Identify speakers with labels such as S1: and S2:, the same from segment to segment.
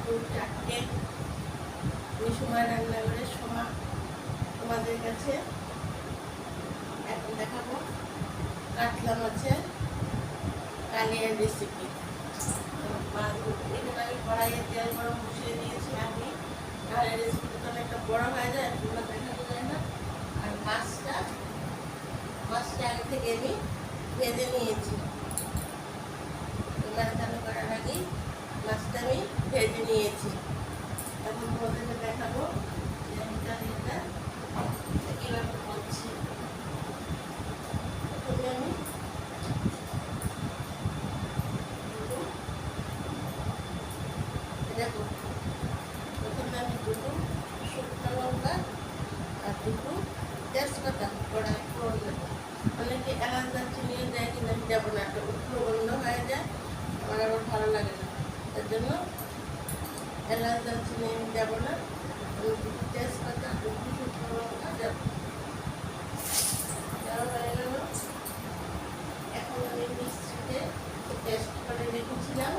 S1: 4টে ওই সময় রান্নাঘরের সময় তোমাদের কাছে এখন দেখাবো কাতলা মাছের কালিয়ার রেসিপি। এখানে আমি কড়াইয়ে তেল গরম বসিয়ে দিয়েছি। আমি কালিয়ার রেসিপিটা তো একটা বড় হয়ে যায়, তোমরা দেখানো যায় না। আর মাছটা আগে থেকে আমি ভেজে নিয়েছি। মাছ চালু করার আগেই মাছটা আমি ভেজে নিয়েছি। এখন তোমাদেরকে দেখাবো যে আমি কালিয়াটা কীভাবে করছি। প্রথমে আমি দেখো, প্রথমে আমি দুটো শুকনো লঙ্কা আর দুটো তেজপাতা কড়াই ফোড়ন দেবো। অনেকে এলাচ দারচিনি দেয়, কিন্তু আমি দেবো না, একটা উঠলো বন্ধ হয়ে যায়, আমার আবার ভালো লাগে না। তার জন্য এলাচ দারচিনি আমি দেবো না। আমি দুটো তেজপাতা দুটো শুকনো লঙ্কা দেবো। দেওয়া হয়ে গেল। এখন আমি মিক্সিতে পেস্ট করে রেখেছিলাম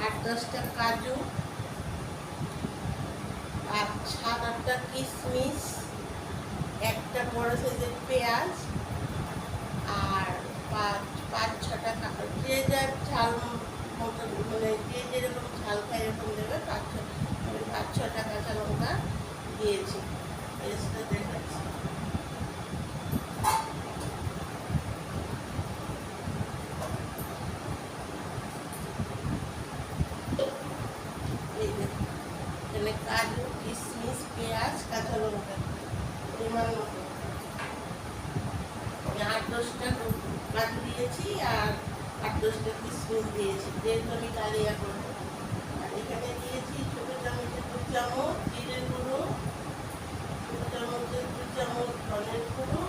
S1: 8-10টা কাজু আর 7-8টা কিশমিশ, একটা বড় সাইজের পেঁয়াজ আর 5-6টা যে যার ঝাল মতো, মানে যে যেরকম ঝাল খায় এরকম দেবে। 5-6টা কাঁচা লঙ্কা দিয়েছি। পেস্টটা দেখাচ্ছি। এখানে কাজু, কিশমিশ, পেঁয়াজ, কাঁচা লঙ্কা পরিমাণ মতো 8-10টা কাজু দিয়েছি আর 8-10টা কিশমিশ দিয়েছি, যেহেতু আমি কালিয়া করবো। আর এখানে দিয়েছি ছোটো চামচের 2 চামচ জিরের গুঁড়ো, 2 চামচের 2 চামচ ধনের গুঁড়ো,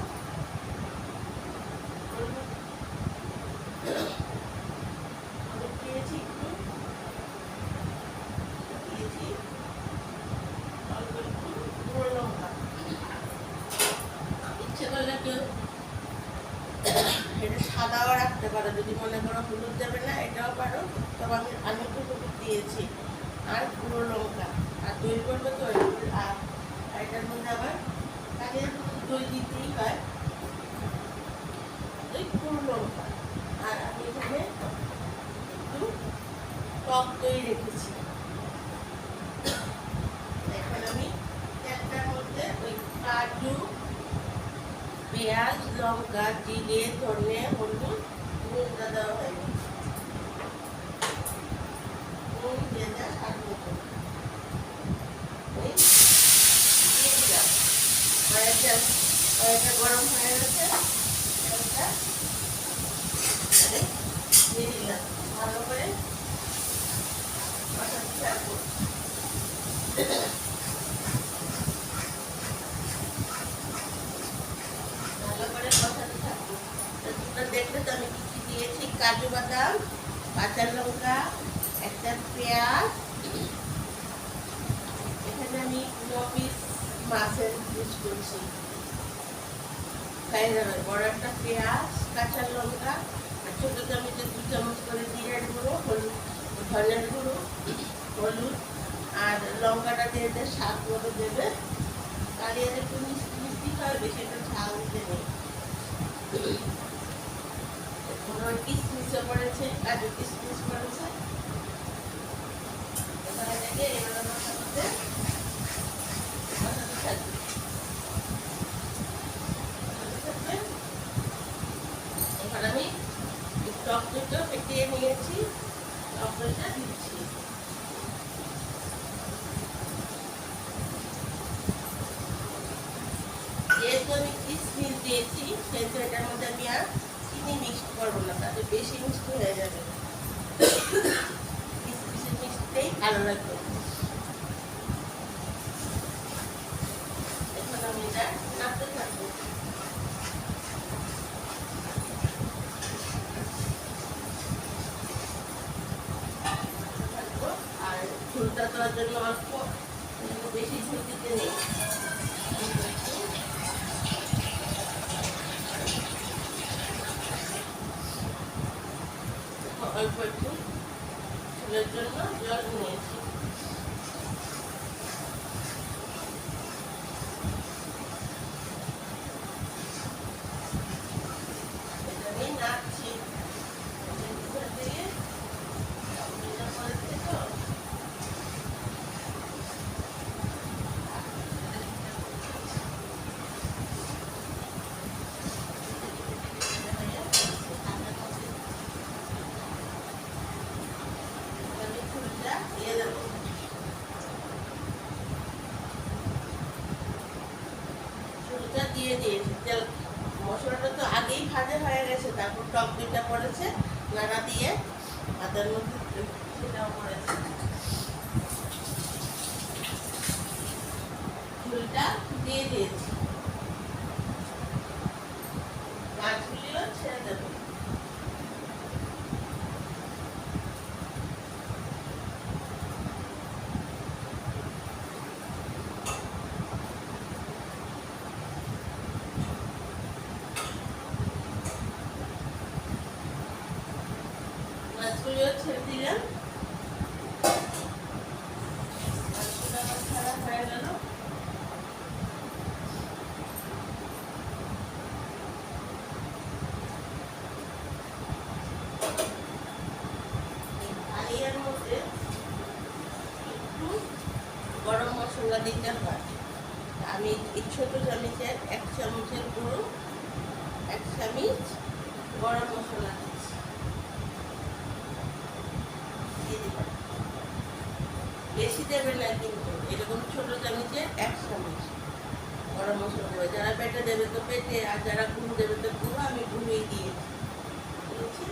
S1: দিয়েছি একটু, দিয়েছি অল্প একটু গুঁড়ো লঙ্কা। ইচ্ছে করলে কেউ এটা সাদাও রাখতে পারো, যদি মনে করো হলুদ দেবে না, এটাও পারো। তবে আমি একটু হলুদ দিয়েছি আর গুঁড়ো লঙ্কা। আর দই করবে তো, আর এটার মধ্যে আবার কাজে দই দিতেই হয়, ওই গুঁড়ো লঙ্কা। আর আমি এখানে একটু টক দই রেখেছি। এখন আমি একটার মধ্যে ওই কাজু, পেঁয়াজ, লঙ্কা, জিরে, ধনে, হলুদ, নুনটা দেওয়া হয়, নুন দিয়ে দেওয়া স্বাদ মতো দিয়ে দিলাম। কড়াইটা গরম হয়ে গেছে, তেলটা দিয়ে দিলাম। ভালো করে কষাতে থাকবো। ভালো করে কষাতে থাকবো। তোমরা দেখলে তো আমি কি দিয়েছি। কাজু বাদাম, কাঁচা লঙ্কা, একটা পেঁয়াজ, এখানে আমি 9 পিস মাছের পিস করছি। বড় একটা পেঁয়াজ, কাঁচা লঙ্কা আর ছোটো চামচে 2 চামচ করে জিরের গুঁড়ো, হলুদ, ধনের গুঁড়ো, হলুদ আর লঙ্কাটা দিয়ে স্বাদ মতো দেবে। কালিয়ার একটু মিষ্টি মিষ্টি হয়, বেশি একটা ঝাল দিতে নেই। কিশমিশও পড়েছে, কাজু কিশমিশ পড়েছে। এখানে থেকে এবার মশলাতে মশলাতে থাকবে। এবার আমি টক দইটা ফেটিয়ে নিয়েছি, টক দইটা দিচ্ছি। যেহেতু আমি কিশমিশ দিয়েছি, সেহেতু এটার মধ্যে আমি আর চিনি মিক্সড করবো না, তাতে বেশি মিষ্টি হয়ে যাবে। কিশমিশের মিষ্টিটাই ভালো লাগবে। এখন আমি এটা নাড়তে থাকবো। আর ঝোলটা দেওয়ার জন্য অল্প, বেশি ঝোল দিতে নেই। অল্প একটু চুলের জন্য জল নিয়েছি। এটা নিয়ে নাড়ছি। দিয়ে দিয়েছি তেল, মশলাটা তো আগেই ভাজা হয়ে গেছে, তারপর টক দইটা পড়েছে, নাড়া দিয়ে আদার মধ্যে সেটাও পড়েছে। ঝোলটা দিয়ে দিয়েছি, মাছগুলিও ছেড়ে দেবো। মাছগুলিও ছেড়ে দিলাম, মাছগুলো আমার ছাড়া হয়ে গেল। আলিয়ার মধ্যে একটু গরম মশলা দিতে হয়। আমি এই ছোটো চামচের 1 চামচের গুঁড়ো, 1 চামচ গরম মশলা দিচ্ছি, বেশি দেবে না কিন্তু, এরকম ছোটো চামচের 1 চামচ গরম মশলা দেবে। যারা পেটে দেবে তো পেটে, আর যারা গুঁড়ো দেবে তো গুঁড়ো। আমি গুঁড়োই দিয়েছি।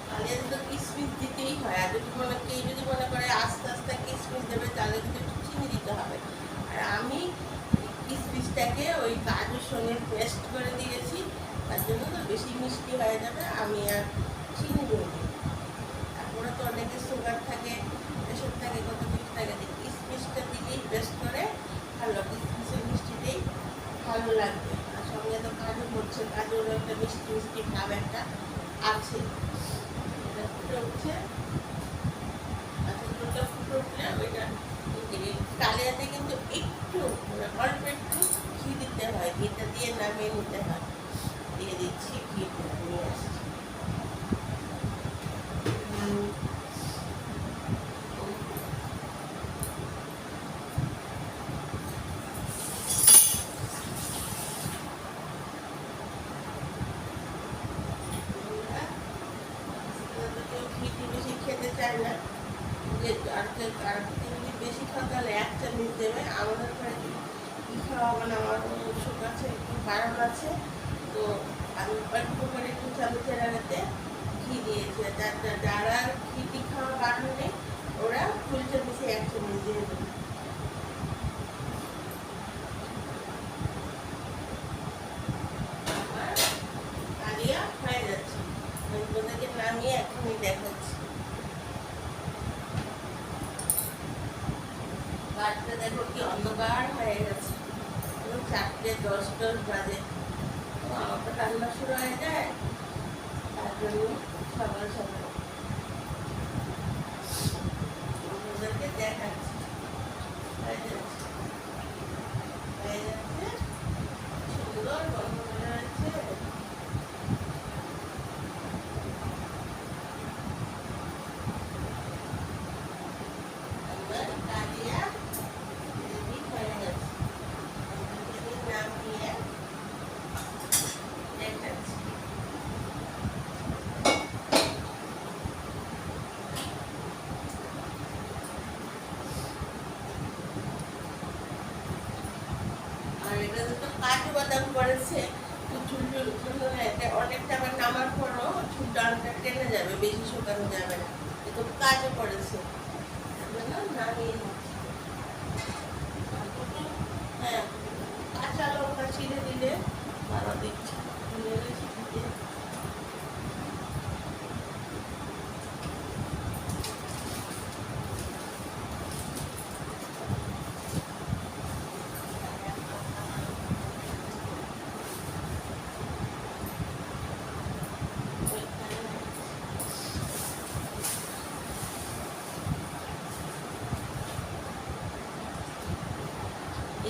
S1: কালিয়াতে তো কিশমিশ দিতেই হয়, আর যদি কেউ যদি মনে করে আস্তে আস্তে কিশমিশ দেবে, তাহলে কিন্তু একটু চিনি দিতে হবে। আর আমি কিশমিশটাকে ওই কাজুর সঙ্গে পেস্ট করে দিয়েছি, তার জন্য তো বেশি মিষ্টি হয়ে যাবে, আমি আর চিনি দিয়ে দিই। তারপরে তো অনেকে সুগার থাকে, এসব থাকে, কত কিছু থাকে, কিশমিশটা দিলেই পেস্ট করে ভালো, কিশমিশের মিষ্টিতেই ভালো লাগবে। আর সঙ্গে তো কাজু করছে, কাজুর একটা মিষ্টি মিষ্টি ভাব একটা আছে। এটা ফুটে উঠছে, আচ্ছা দুটো ফুটে উঠলে ওইটা কালিয়াতে কিন্তু একটু অল্প একটু ঘি দিতে হয়, ঘিটা দিয়ে নামিয়ে নিতে হয়। দিয়ে দিচ্ছি ঘিটা, নিয়ে আসছি। ঘি বেশি খেতে চায় না, যে আর যদি বেশি খাওয়া তাহলে 1 চামচ দেবে। আমাদের ঘরে ঘি খাওয়া হবে না, আমার অসুখ আছে, একটু বারণ আছে, তো আমি অল্প করে একটু চামচের আগাতে ঘি দিয়েছি। যারা ঘিটি খাওয়া বারণ নেই, ওরা ফুল চামচে 1 চামচ দিয়ে দেবে। আমার কালিয়া হয়ে যাচ্ছে, আমি তোমাদেরকে নামিয়ে এখনই দেখাচ্ছি। বাড়িতে দেখো কি অন্ধকার হয়ে গেছে, 4:10 বাজে। তো আমার তো রান্না শুরু হয়ে যায়, তার জন্য সকাল সকাল ওদেরকে দেখাচ্ছি। হয়ে যাচ্ছে, হয়ে যাচ্ছে, সুন্দর গন্ধ বের হচ্ছে। আমার কালিয়া রেডি হয়ে গেছে, নামিয়ে দেখাচ্ছি। আর এটাতে তো কাজু বাদাম পড়েছে, চুল অনেকটা আবার নামার পরও চুলটা অনেকটা টেনে যাবে, বেশি শুকানো যাবে না, কিন্তু কাজু পড়েছে, নামিয়ে নিচ্ছি। হ্যাঁ, কাঁচা লঙ্কা ছিঁড়ে দিলে ভালো দিচ্ছে।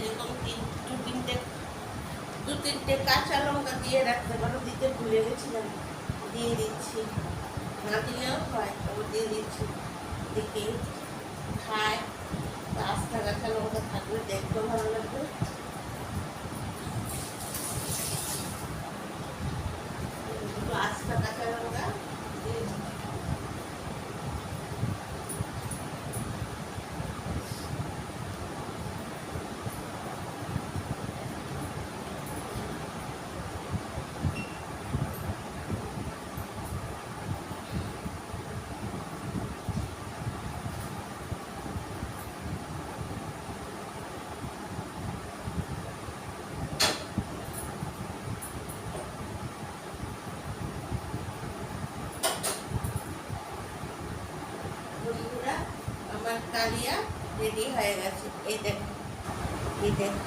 S1: এরকম দু তিনটে কাঁচা লঙ্কা দিয়ে রাখতে পারো, দিতে ভুলে গেছিলাম, দিয়ে দিচ্ছি। না দিলেও হয়, তবে দিয়ে দিচ্ছি। দেখি খায়, আস্তা কাঁচা লঙ্কা থাকলে দেখতেও ভালো লাগবে। আস্তা কাঁচা লঙ্কা দিয়ে বন্ধুরা, আমার কালিয়া রেডি হয়ে গেছে। এই দেখো, এই দেখো,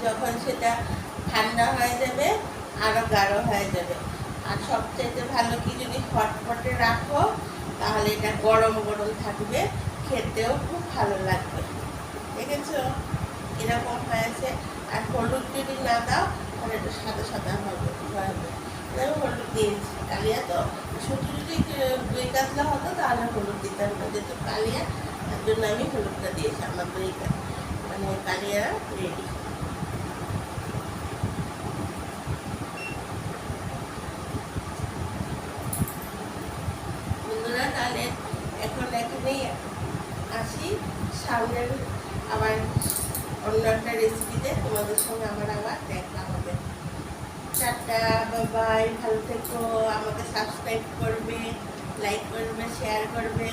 S1: যখন সেটা ঠান্ডা হয়ে যাবে আরো গাঢ় হয়ে যাবে। আর সবচেয়ে ভালো কি, যদি হটপটে রাখো তাহলে এটা গরম গরম থাকবে, খেতেও খুব ভালো লাগবে। দেখেছো এরকম হয়েছে। আর হলুদ যদি না দাও তাহলে এটা সাদা সাদা হবে। হলুদ দিয়েছি, কালিয়া তো শুধু যদি দই কাতলা হতো তাহলে হলুদ দিতাম না, যেহেতু কালিয়া তার জন্য আমি হলুদটা দিয়েছি। আমার দই মানে কালিয়া রেডি। বন্ধুরা, তাহলে এখন এখানেই আসি, সামনের আবার অন্য একটা রেসিপিতে তোমাদের সঙ্গে আমার আবার দেখা হবে। টাটা, বাই, ভালো থেকো। আমাকে সাবস্ক্রাইব করবে, লাইক করবে, শেয়ার করবে।